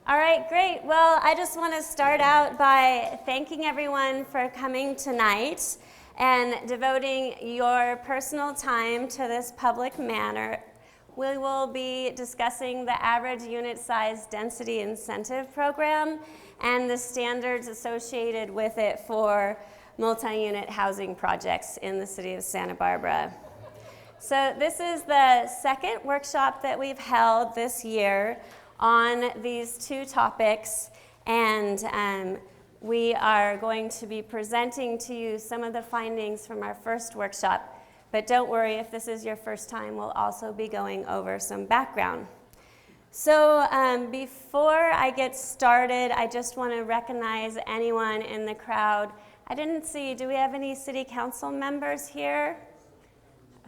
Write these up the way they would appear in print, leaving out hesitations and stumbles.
All right, great. Well, I just want to start out by thanking everyone for coming tonight and devoting your personal time to this public manner. We will be discussing the average unit size density incentive program and the standards associated with it for multi-unit housing projects in the city of Santa Barbara. So this is the second workshop that we've held this year on these two topics, and we are going to be presenting to you some of the findings from our first workshop. But don't worry, if this is your first time, we'll also be going over some background. So before I get started, I just want to recognize anyone in the crowd. I didn't see, do we have any city council members here?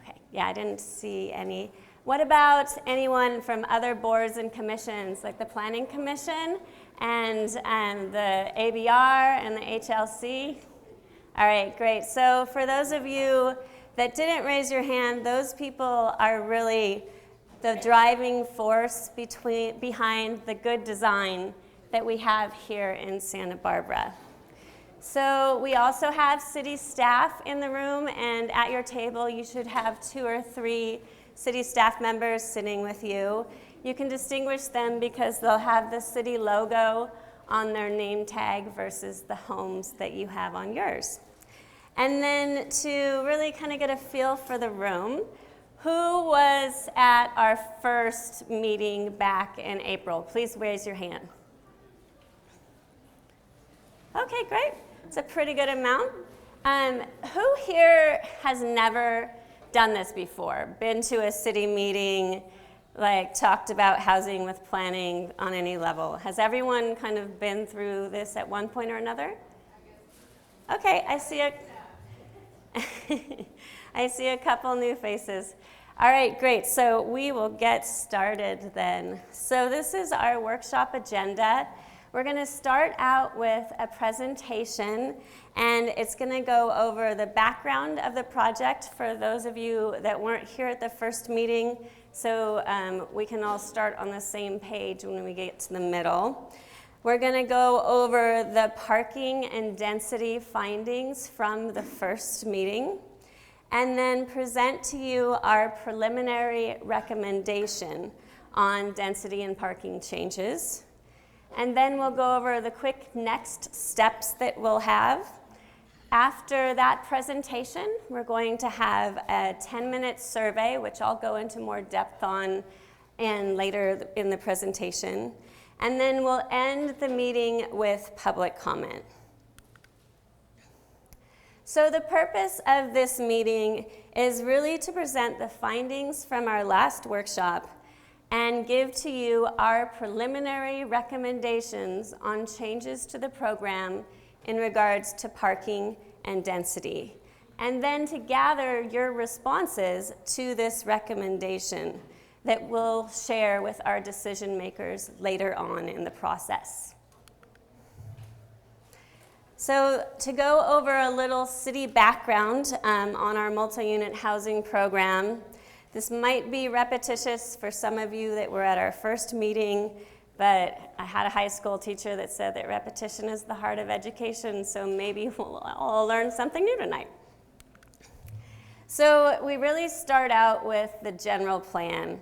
Okay, yeah, I didn't see any. What about anyone from other boards and commissions, like the Planning Commission and the ABR and the HLC? All right, great. So for those of you that didn't raise your hand, those people are really the driving force behind the good design that we have here in Santa Barbara. So we also have city staff in the room, and at your table you should have 2 or 3 city staff members sitting with you. You can distinguish them because they'll have the city logo on their name tag versus the homes that you have on yours. And then to really kind of get a feel for the room, who was at our first meeting back in April? Please raise your hand. Okay, great. It's a pretty good amount. Who here has never done this before? Been to a city meeting, like talked about housing with planning on any level? Has everyone kind of been through this at one point or another? Okay, I see a couple new faces. All right, great. So we will get started then. So this is our workshop agenda. We're going to start out with a presentation, and it's going to go over the background of the project for those of you that weren't here at the first meeting, so we can all start on the same page when we get to the middle. We're going to go over the parking and density findings from the first meeting, and then present to you our preliminary recommendation on density and parking changes. And then we'll go over the quick next steps that we'll have. After that presentation, we're going to have a 10-minute survey, which I'll go into more depth on and later in the presentation. And then we'll end the meeting with public comment. So the purpose of this meeting is really to present the findings from our last workshop and give to you our preliminary recommendations on changes to the program in regards to parking and density, and then to gather your responses to this recommendation that we'll share with our decision makers later on in the process. So to go over a little city background on our multi-unit housing program, this might be repetitious for some of you that were at our first meeting, but I had a high school teacher that said that repetition is the heart of education, so maybe we'll all learn something new tonight. So we really start out with the general plan.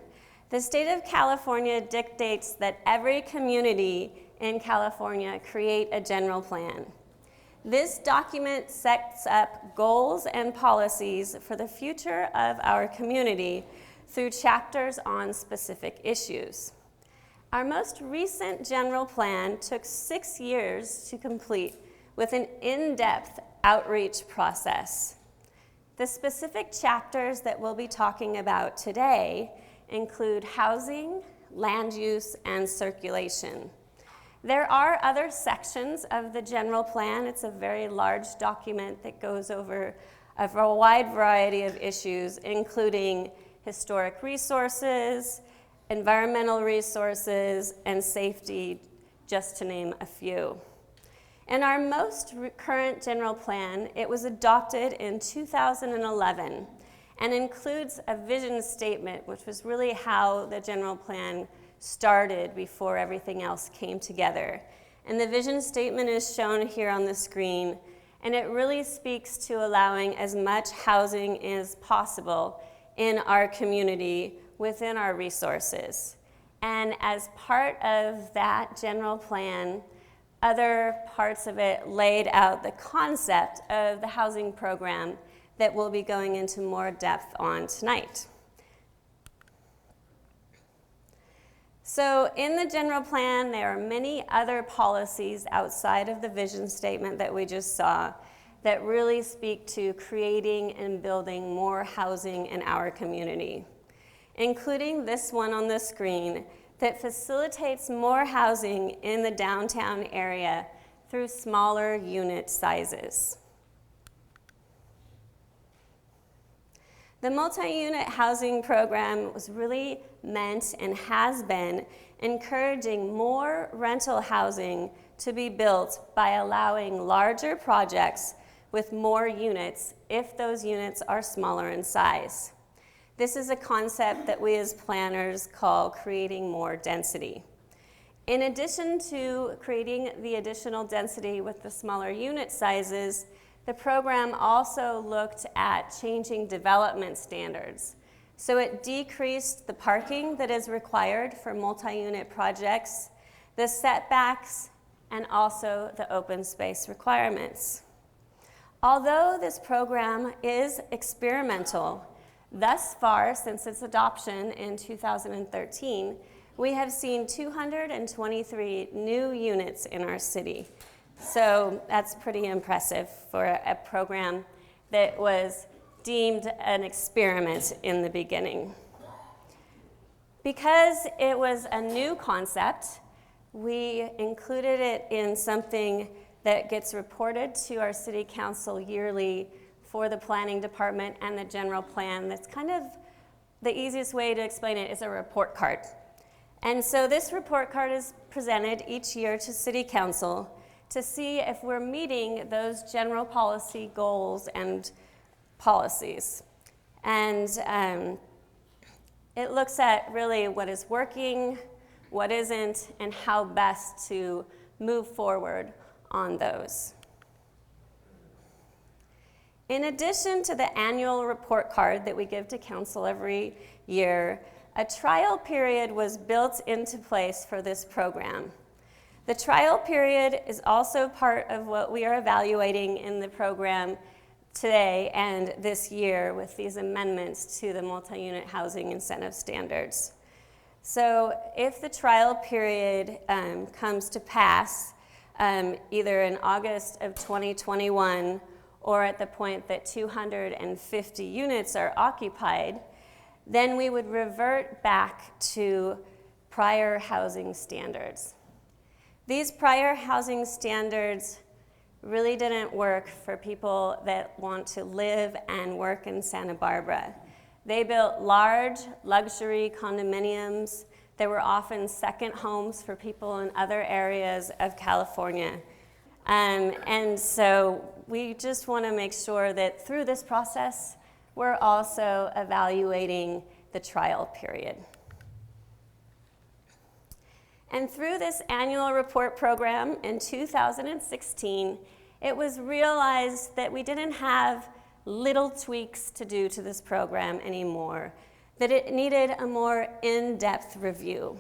The state of California dictates that every community in California create a general plan. This document sets up goals and policies for the future of our community through chapters on specific issues. Our most recent general plan took 6 years to complete with an in-depth outreach process. The specific chapters that we'll be talking about today include housing, land use, and circulation. There are other sections of the general plan. It's a very large document that goes over a wide variety of issues, including historic resources, environmental resources, and safety, just to name a few. In our most current general plan, it was adopted in 2011 and includes a vision statement, which was really how the general plan started before everything else came together. And the vision statement is shown here on the screen, and it really speaks to allowing as much housing as possible in our community within our resources. And as part of that general plan, other parts of it laid out the concept of the housing program that we'll be going into more depth on tonight. So in the general plan, there are many other policies outside of the vision statement that we just saw that really speak to creating and building more housing in our community, including this one on the screen that facilitates more housing in the downtown area through smaller unit sizes. The multi-unit housing program was really meant and has been encouraging more rental housing to be built by allowing larger projects with more units if those units are smaller in size. This is a concept that we as planners call creating more density. In addition to creating the additional density with the smaller unit sizes, the program also looked at changing development standards. So it decreased the parking that is required for multi-unit projects, the setbacks, and also the open space requirements. Although this program is experimental, thus far since its adoption in 2013, we have seen 223 new units in our city. So that's pretty impressive for a program that was deemed an experiment in the beginning. Because it was a new concept, we included it in something that gets reported to our city council yearly for the planning department and the general plan. That's kind of the easiest way to explain it is a report card. And so this report card is presented each year to city council to see if we're meeting those general policy goals and policies. And it looks at really what is working, what isn't, and how best to move forward on those. In addition to the annual report card that we give to council every year, a trial period was built into place for this program. The trial period is also part of what we are evaluating in the program today and this year with these amendments to the multi-unit housing incentive standards. So if the trial period comes to pass, either in August of 2021 or at the point that 250 units are occupied, then we would revert back to prior housing standards. These prior housing standards really didn't work for people that want to live and work in Santa Barbara. They built large luxury condominiums that were often second homes for people in other areas of California. And so we just want to make sure that through this process, we're also evaluating the trial period. And through this annual report program in 2016, it was realized that we didn't have little tweaks to do to this program anymore, that it needed a more in-depth review.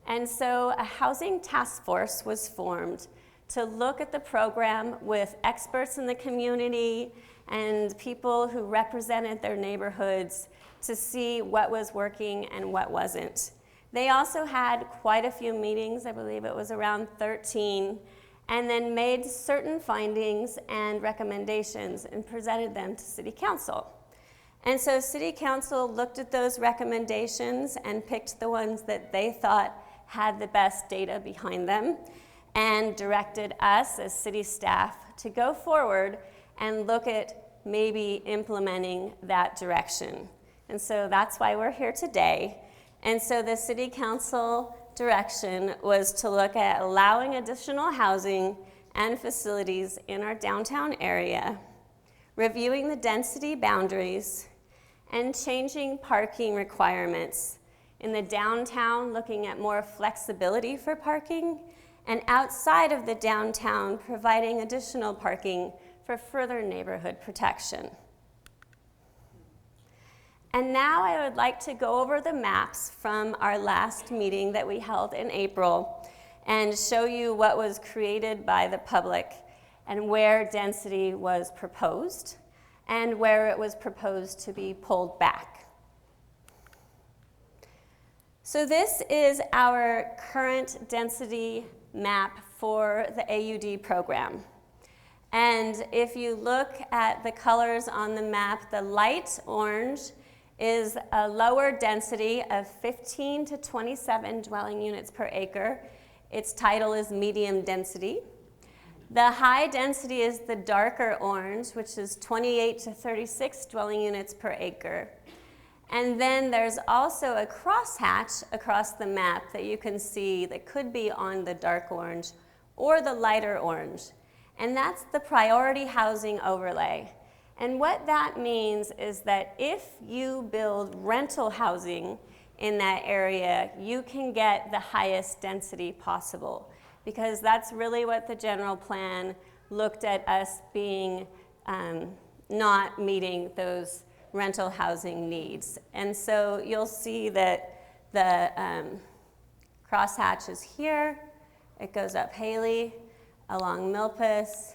And so a housing task force was formed to look at the program with experts in the community and people who represented their neighborhoods to see what was working and what wasn't. They also had quite a few meetings, I believe it was around 13, and then made certain findings and recommendations and presented them to City Council. And so City Council looked at those recommendations and picked the ones that they thought had the best data behind them and directed us as city staff to go forward and look at maybe implementing that direction. And so that's why we're here today. And so the City Council direction was to look at allowing additional housing and facilities in our downtown area, reviewing the density boundaries, and changing parking requirements In the downtown, looking at more flexibility for parking, and outside of the downtown, providing additional parking for further neighborhood protection. And now I would like to go over the maps from our last meeting that we held in April and show you what was created by the public and where density was proposed and where it was proposed to be pulled back. So this is our current density map for the AUD program. And if you look at the colors on the map, the light orange is a lower density of 15 to 27 dwelling units per acre. Its title is medium density. The high density is the darker orange, which is 28 to 36 dwelling units per acre. And then there's also a crosshatch across the map that you can see that could be on the dark orange or the lighter orange. And that's the priority housing overlay. And what that means is that if you build rental housing in that area, you can get the highest density possible, because that's really what the general plan looked at us being not meeting those rental housing needs. And so you'll see that the crosshatch is here. It goes up Haley, along Milpas,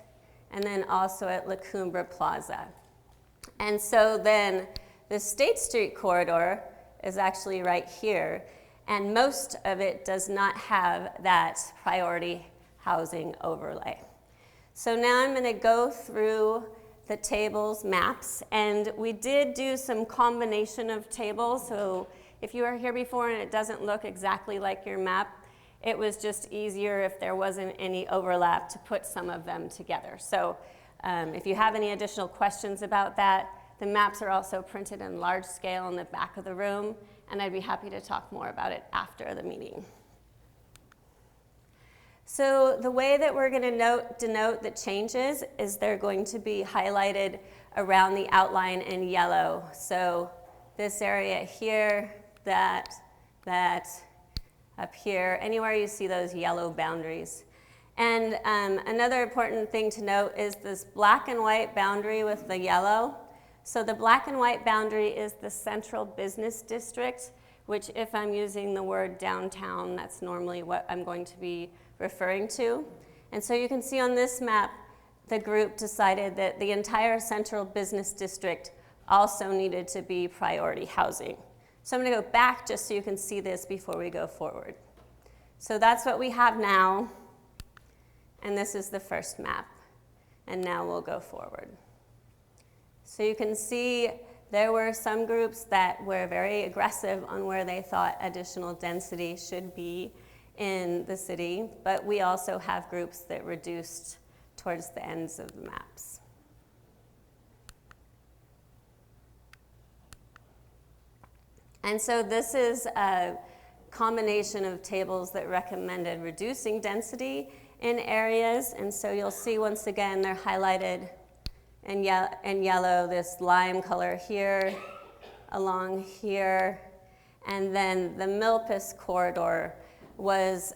and then also at La Cumbre Plaza. And so then the State Street corridor is actually right here, and most of it does not have that priority housing overlay. So now I'm going to go through the tables, maps, and we did do some combination of tables. So if you were here before and it doesn't look exactly like your map, it was just easier if there wasn't any overlap to put some of them together. So if you have any additional questions about that, the maps are also printed in large scale in the back of the room, and I'd be happy to talk more about it after the meeting. So the way that we're going to denote the changes is they're going to be highlighted around the outline in yellow. So this area here, that, up here, anywhere you see those yellow boundaries. And another important thing to note is this black and white boundary with the yellow. So the black and white boundary is the central business district, which if I'm using the word downtown, that's normally what I'm going to be referring to. And so you can see on this map, the group decided that the entire central business district also needed to be priority housing. So I'm going to go back just so you can see this before we go forward. So that's what we have now, and this is the first map. And now we'll go forward. So you can see there were some groups that were very aggressive on where they thought additional density should be in the city, but we also have groups that reduced towards the ends of the maps. And so this is a combination of tables that recommended reducing density in areas, and so you'll see once again they're highlighted in yellow, this lime color here, along here, and then the Milpas corridor was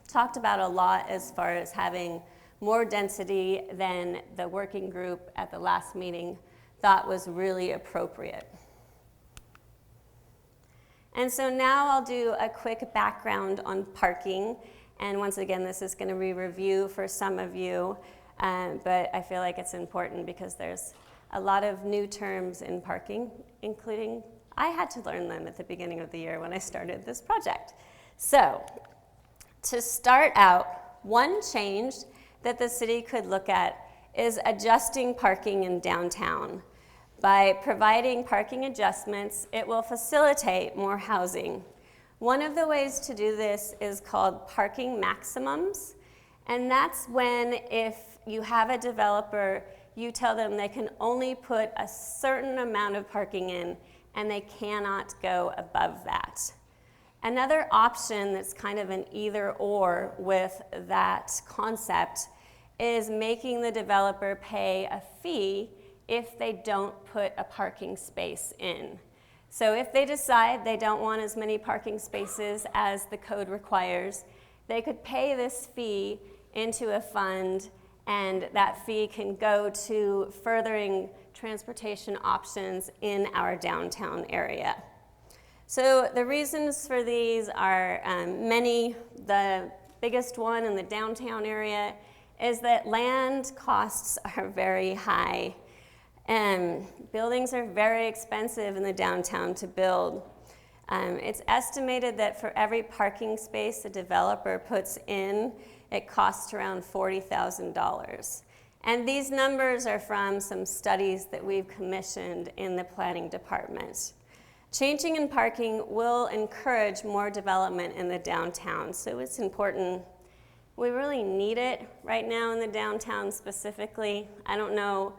talked about a lot as far as having more density than the working group at the last meeting thought was really appropriate. And so now I'll do a quick background on parking. And once again, this is going to be review for some of you, but I feel like it's important because there's a lot of new terms in parking, including I had to learn them at the beginning of the year when I started this project. So to start out, one change that the city could look at is adjusting parking in downtown. By providing parking adjustments, it will facilitate more housing. One of the ways to do this is called parking maximums, and that's when if you have a developer, you tell them they can only put a certain amount of parking in and they cannot go above that. Another option that's kind of an either or with that concept is making the developer pay a fee if they don't put a parking space in. So if they decide they don't want as many parking spaces as the code requires, they could pay this fee into a fund, and that fee can go to furthering transportation options in our downtown area. So the reasons for these are many. The biggest one in the downtown area is that land costs are very high. Buildings are very expensive in the downtown to build. It's estimated that for every parking space a developer puts in, it costs around $40,000. And these numbers are from some studies that we've commissioned in the planning department. Changing in parking will encourage more development in the downtown, so it's important. We really need it right now in the downtown specifically. I don't know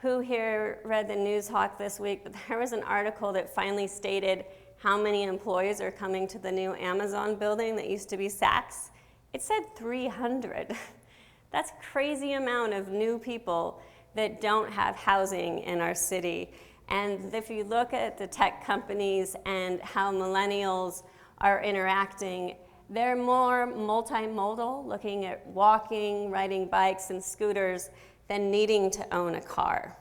who here read the Newshawk this week, but there was an article that finally stated how many employees are coming to the new Amazon building that used to be Saks. It said 300. That's a crazy amount of new people that don't have housing in our city. And if you look at the tech companies and how millennials are interacting, they're more multimodal, looking at walking, riding bikes and scooters, than needing to own a car.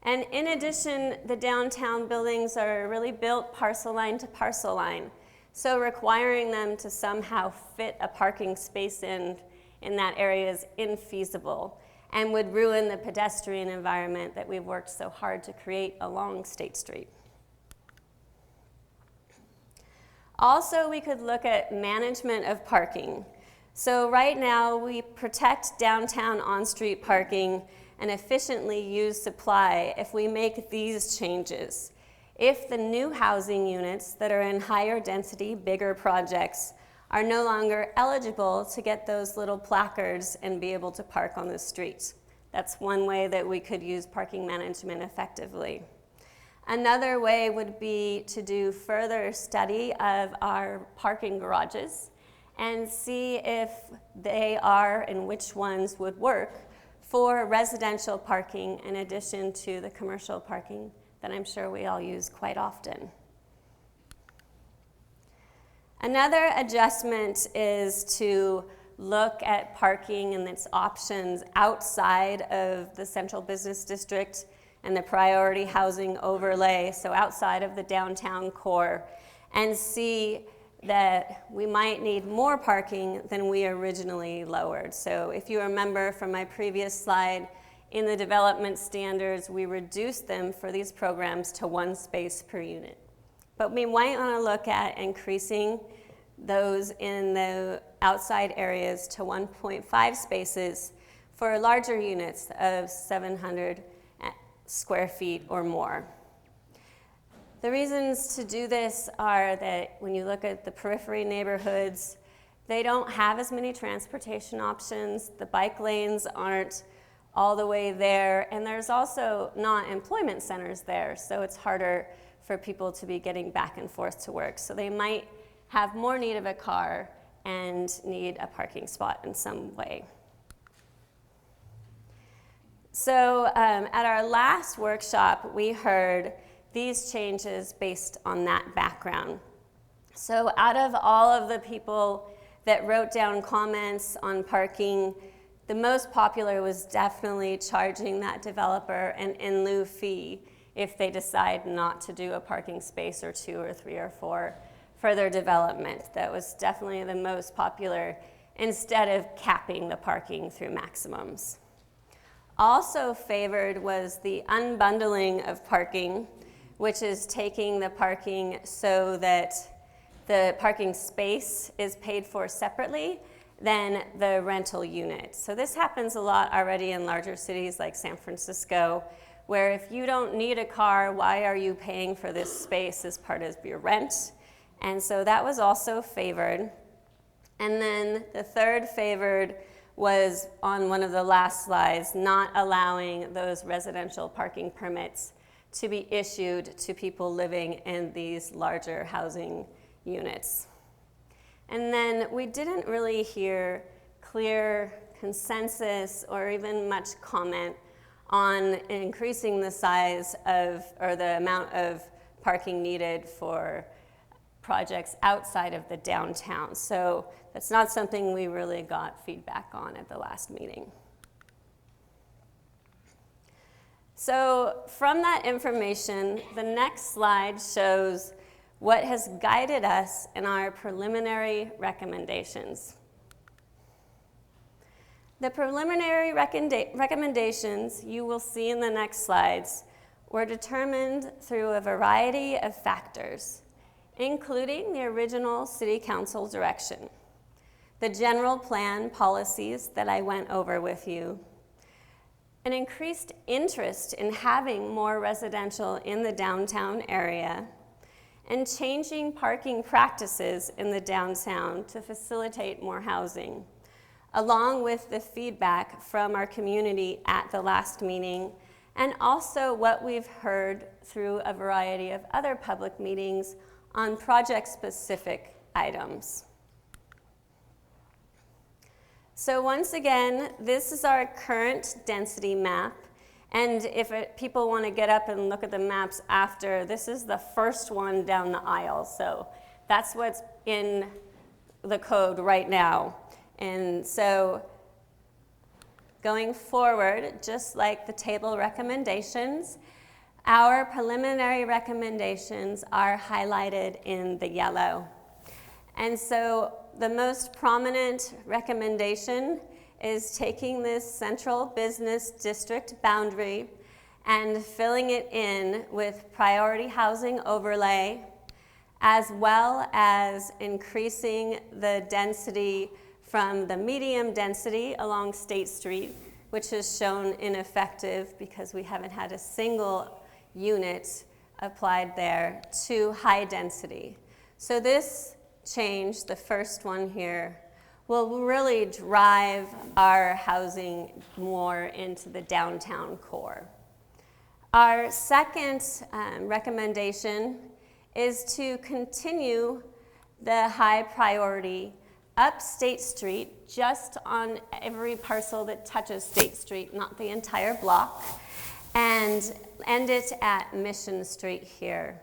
And in addition, the downtown buildings are really built parcel line to parcel line. So requiring them to somehow fit a parking space in that area is infeasible and would ruin the pedestrian environment that we've worked so hard to create along State Street. Also, we could look at management of parking. So right now, we protect downtown on-street parking and efficiently use supply if we make these changes. If the new housing units that are in higher density, bigger projects are no longer eligible to get those little placards and be able to park on the streets. That's one way that we could use parking management effectively. Another way would be to do further study of our parking garages and see if they are and which ones would work for residential parking in addition to the commercial parking that I'm sure we all use quite often. Another adjustment is to look at parking and its options outside of the central business district and the priority housing overlay, so outside of the downtown core, and see that we might need more parking than we originally lowered. So if you remember from my previous slide, in the development standards, we reduced them for these programs to 1 space per unit. But we might want to look at increasing those in the outside areas to 1.5 spaces for larger units of 700 square feet or more. The reasons to do this are that when you look at the periphery neighborhoods, they don't have as many transportation options. The bike lanes aren't all the way there, and there's also not employment centers there, so it's harder for people to be getting back and forth to work. So they might have more need of a car and need a parking spot in some way. So at our last workshop, we heard these changes based on that background. So out of all of the people that wrote down comments on parking, the most popular was definitely charging that developer an in lieu fee if they decide not to do a parking space or 2 or 3 or 4 for their development. That was definitely the most popular, instead of capping the parking through maximums. Also favored was the unbundling of parking, which is taking the parking so that the parking space is paid for separately than the rental unit. So this happens a lot already in larger cities like San Francisco, where if you don't need a car, why are you paying for this space as part of your rent? And so that was also favored. And then the third favored was on one of the last slides, not allowing those residential parking permits to be issued to people living in these larger housing units. And then we didn't really hear clear consensus or even much comment on increasing the size of, or the amount of parking needed for projects outside of the downtown. So that's not something we really got feedback on at the last meeting. So from that information, the next slide shows what has guided us in our preliminary recommendations. The preliminary recommendations you will see in the next slides were determined through a variety of factors, including the original City Council direction, the general plan policies that I went over with you, an increased interest in having more residential in the downtown area, and changing parking practices in the downtown to facilitate more housing, along with the feedback from our community at the last meeting, and also what we've heard through a variety of other public meetings on project-specific items. So once again, this is our current density map. And if people want to get up and look at the maps after, this is the first one down the aisle. So that's what's in the code right now. And so going forward, just like the table recommendations, our preliminary recommendations are highlighted in the yellow. And so the most prominent recommendation is taking this central business district boundary and filling it in with priority housing overlay, as well as increasing the density from the medium density along State Street, which is shown ineffective because we haven't had a single unit applied there, to high density. So this change, the first one here, will really drive our housing more into the downtown core. Our second recommendation is to continue the high priority up State Street, just on every parcel that touches State Street, not the entire block, and end it at Mission Street here.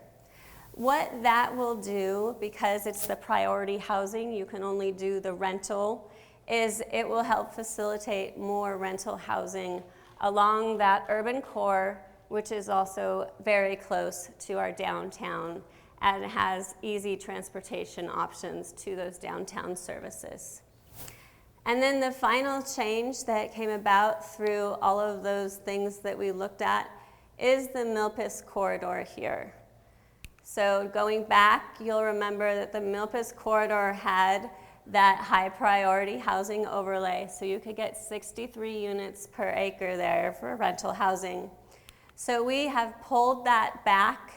What that will do, because it's the priority housing, you can only do the rental, is it will help facilitate more rental housing along that urban core, which is also very close to our downtown and has easy transportation options to those downtown services. And then the final change that came about through all of those things that we looked at is the Milpas corridor here. So going back, you'll remember that the Milpas corridor had that high priority housing overlay, so you could get 63 units per acre there for rental housing. So we have pulled that back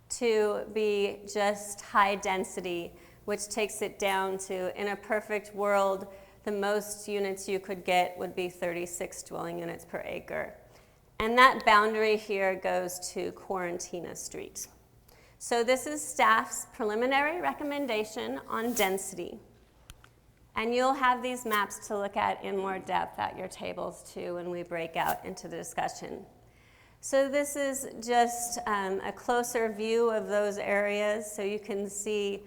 to be just high density, which takes it down to, in a perfect world, the most units you could get would be 36 dwelling units per acre. And that boundary here goes to Quarantina Street. So this is staff's preliminary recommendation on density. And you'll have these maps to look at in more depth at your tables too when we break out into the discussion. So this is just a closer view of those areas, so you can see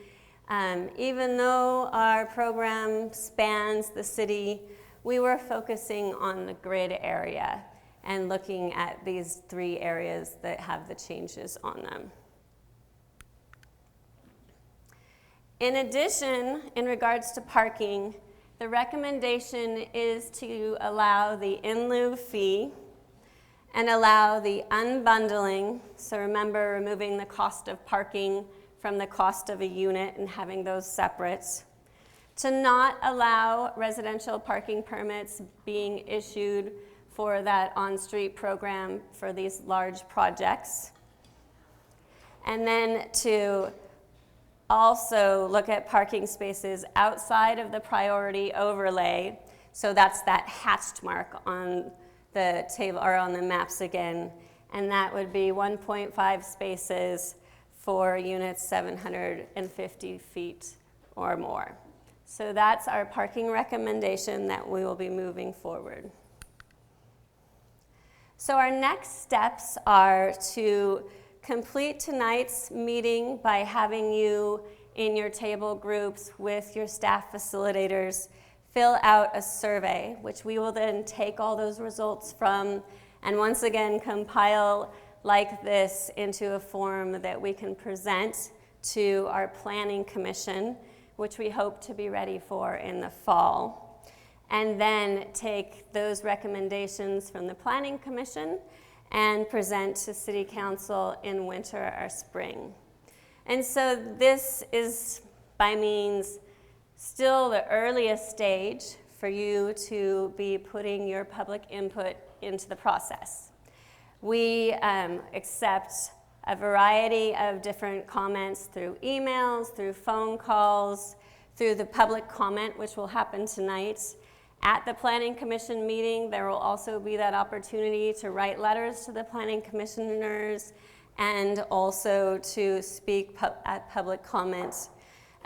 even though our program spans the city, we were focusing on the grid area and looking at these three areas that have the changes on them. In addition, in regards to parking, the recommendation is to allow the in lieu fee and allow the unbundling. So remember, removing the cost of parking from the cost of a unit and having those separate. To not allow residential parking permits being issued for that on-street program for these large projects. And then to also look at parking spaces outside of the priority overlay. So that's that hatched mark on the table or on the maps again. And that would be 1.5 spaces for units 750 feet or more. So that's our parking recommendation that we will be moving forward. So our next steps are to complete tonight's meeting by having you in your table groups with your staff facilitators fill out a survey, which we will then take all those results from and once again compile like this into a form that we can present to our Planning Commission, which we hope to be ready for in the fall. And then take those recommendations from the Planning Commission and present to City Council in winter or spring. And so this is by means still the earliest stage for you to be putting your public input into the process. We accept a variety of different comments through emails, through phone calls, through the public comment, which will happen tonight. At the Planning Commission meeting, there will also be that opportunity to write letters to the Planning Commissioners and also to speak at public comment.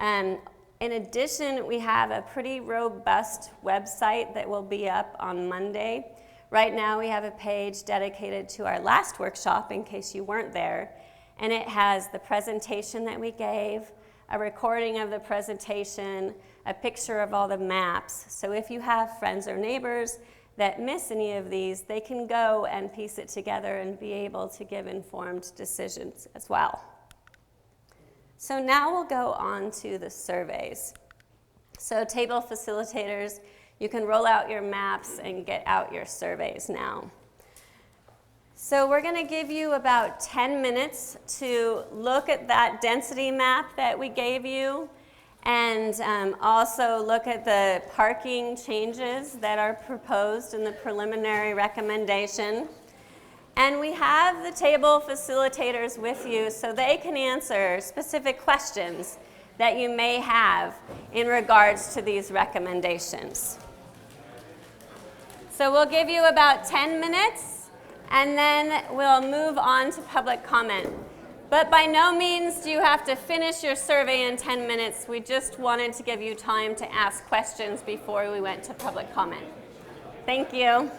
In addition, we have a pretty robust website that will be up on Monday. Right now, we have a page dedicated to our last workshop, in case you weren't there, and it has the presentation that we gave, a recording of the presentation, a picture of all the maps. So if you have friends or neighbors that miss any of these, they can go and piece it together and be able to give informed decisions as well. So now we'll go on to the surveys. So table facilitators, you can roll out your maps and get out your surveys now. So we're going to give you about 10 minutes to look at that density map that we gave you and also look at the parking changes that are proposed in the preliminary recommendation. And we have the table facilitators with you so they can answer specific questions that you may have in regards to these recommendations. So we'll give you about 10 minutes, and then we'll move on to public comment. But by no means do you have to finish your survey in 10 minutes. We just wanted to give you time to ask questions before we went to public comment. Thank you.